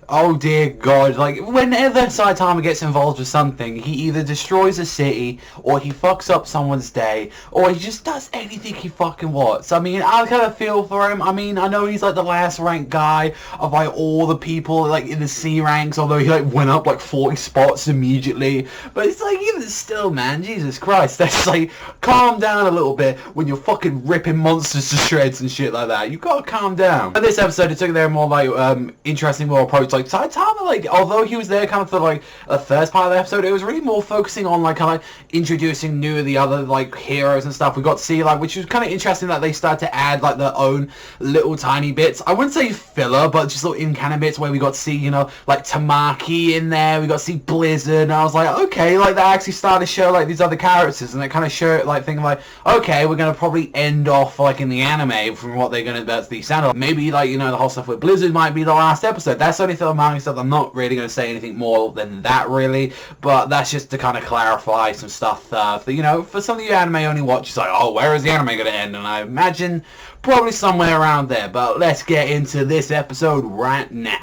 Oh dear God, like, whenever Saitama gets involved with something, he either destroys a city, or he fucks up someone's day, or he just does anything he fucking wants. I mean, I kind of feel for him. I mean, I know he's like the last ranked guy of like all the people like in the C ranks, although he like went up like 40 spots immediately. But it's like, even still, man, Jesus Christ, that's like, calm down a little bit when you're fucking ripping monsters to shreds and shit like that. You gotta calm down. In this episode, it took their more like interesting, more approach. Like Saitama, like, although he was there kind of for like the first part of the episode, it was really more focusing on like kind of introducing new of the other like heroes and stuff. We got to see like, which was kind of interesting that they started to add like their own little tiny bits. I wouldn't say filler, but just little in-canon bits where we got to see, you know, like Tamaki in there. We got to see Blizzard, and I was like, okay, like that actually started to show like these other characters, and it kind of showed like thinking like, okay, we're gonna probably end off like in the anime from what they're gonna, that's the sound. Maybe like, you know, the whole stuff with Blizzard might be the last episode. That's only for the manga stuff. I'm not really going to say anything more than that, really, but that's just to kind of clarify some stuff for, you know, for some of you anime only watchers, like, oh, where is the anime going to end? And I imagine probably somewhere around there. But let's get into this episode right now.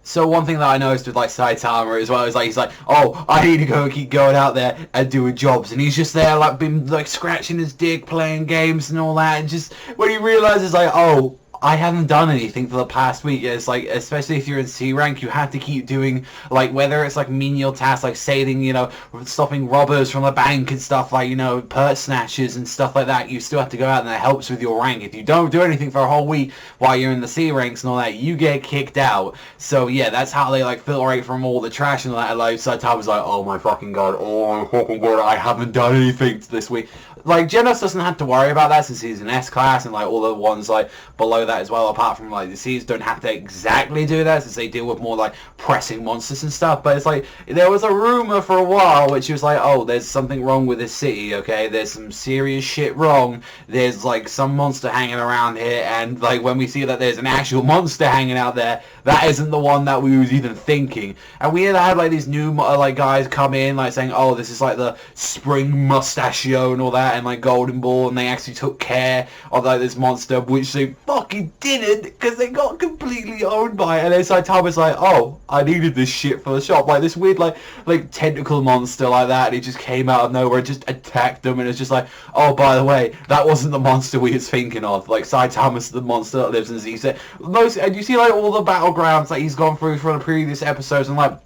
So one thing that I noticed with like Saitama as well is like, he's like, oh, I need to keep going out there and doing jobs, and he's just there like been like scratching his dick, playing games and all that, and just when he realizes like, oh, I haven't done anything for the past week. It's like, especially if you're in C rank, you have to keep doing, like, whether it's like menial tasks, like saving, you know, stopping robbers from the bank and stuff, like, you know, purse snatches and stuff like that. You still have to go out, and that helps with your rank. If you don't do anything for a whole week while you're in the C ranks and all that, you get kicked out. So yeah, that's how they like filtrate from all the trash and all that. Like Saitama's like, oh my fucking god, I haven't done anything this week. Like, Genos doesn't have to worry about that since he's an S class, and like all the ones like below that as well, apart from like the C's, don't have to exactly do that since they deal with more like pressing monsters and stuff. But it's like, there was a rumor for a while which was like, oh, there's something wrong with this city, okay, there's some serious shit wrong, there's like some monster hanging around here, and like when we see that there's an actual monster hanging out there, that isn't the one that we was even thinking. And we had like these new like guys come in like saying, oh, this is like the spring mustachio and all that, and like Golden Ball, and they actually took care of like this monster, which they fucking didn't, because they got completely owned by it. And then Saitama's like, oh, I needed this shit for the shop, like this weird like tentacle monster like that, and it just came out of nowhere and just attacked them, and it's just like, oh, by the way, that wasn't the monster we was thinking of. Like, Saitama's the monster that lives in Z. And you see like all the battlegrounds that he's gone through from the previous episodes, and like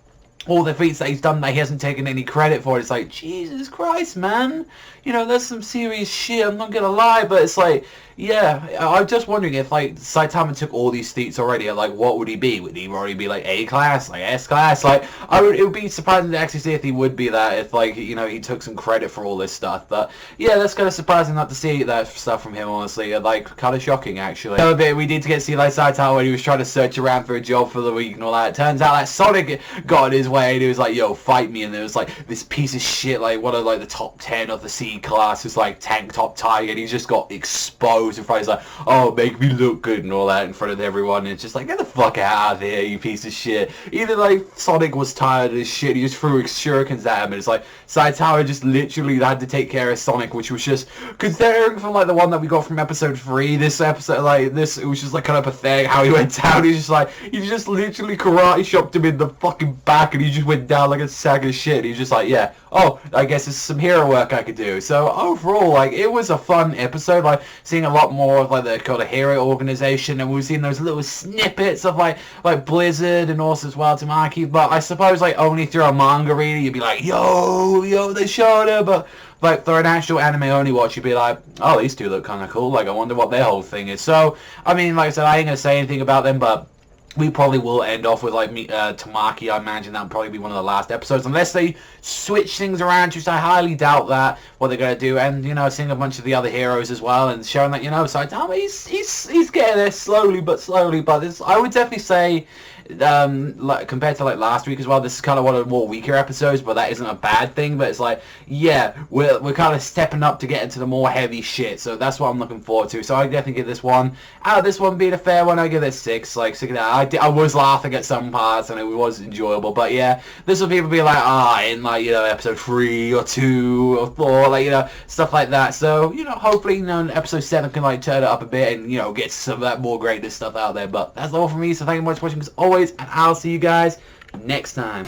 all the feats that he's done that he hasn't taken any credit for. It's like, Jesus Christ, man. You know, that's some serious shit, I'm not gonna lie, but it's like, yeah, I'm just wondering if, like, Saitama took all these feats already, like, what would he be? Would he already be, like, A class, like, S class? Like, it would be surprising to actually see if he would be that, if, like, you know, he took some credit for all this stuff, but, yeah, that's kind of surprising not to see that stuff from him, honestly, like, kind of shocking, actually. Another bit, we did get to see, like, Saitama when he was trying to search around for a job for the week and all that. It turns out that Sonic got in his way, and he was like, yo, fight me, and there was, like, this piece of shit, like, one of, like, the top 10 of the C class is, like, tank top tiger, and he just got exposed in front. He's like, oh, make me look good and all that in front of everyone, and it's just like, get the fuck out of here, you piece of shit. Even like Sonic was tired of this shit, he just threw shurikens at him, and it's like Saitama just literally had to take care of Sonic, which was just, considering from like the one that we got from episode 3, this episode, like this, it was just like kind of pathetic how he went down. He's just like, he just literally karate chopped him in the fucking back, and he just went down like a sack of shit. He's just like, yeah, oh, I guess there's some hero work I could do. So overall, like, it was a fun episode, like seeing a lot more of like the kind of hero organization, and we've seen those little snippets of like Blizzard and also as well Tamaki. But I suppose like only through a manga reader you'd be like, yo, they showed her. But like for an actual anime only watch, you'd be like, oh, these two look kind of cool. Like, I wonder what their whole thing is. So I mean, like I said, I ain't gonna say anything about them, but we probably will end off with like Tamaki. I imagine that'll probably be one of the last episodes, unless they switch things around, which I highly doubt that what they're gonna do. And you know, seeing a bunch of the other heroes as well, and showing that, you know, Saitama, he's getting there slowly. But this, I would definitely say, like compared to like last week as well, this is kind of one of the more weaker episodes, but that isn't a bad thing. But it's like, yeah, we're kind of stepping up to get into the more heavy shit, so that's what I'm looking forward to. So I definitely give this one, out of this one being a fair one, I give it 6, like 6 and a half. I was laughing at some parts and it was enjoyable, but yeah, this will people be like, in like, you know, episode 3 or 2 or 4, like, you know, stuff like that. So, you know, hopefully, you know, episode 7 can like turn it up a bit and, you know, get some of that more greatness stuff out there. But that's all from me, so thank you much for watching as always, and I'll see you guys next time.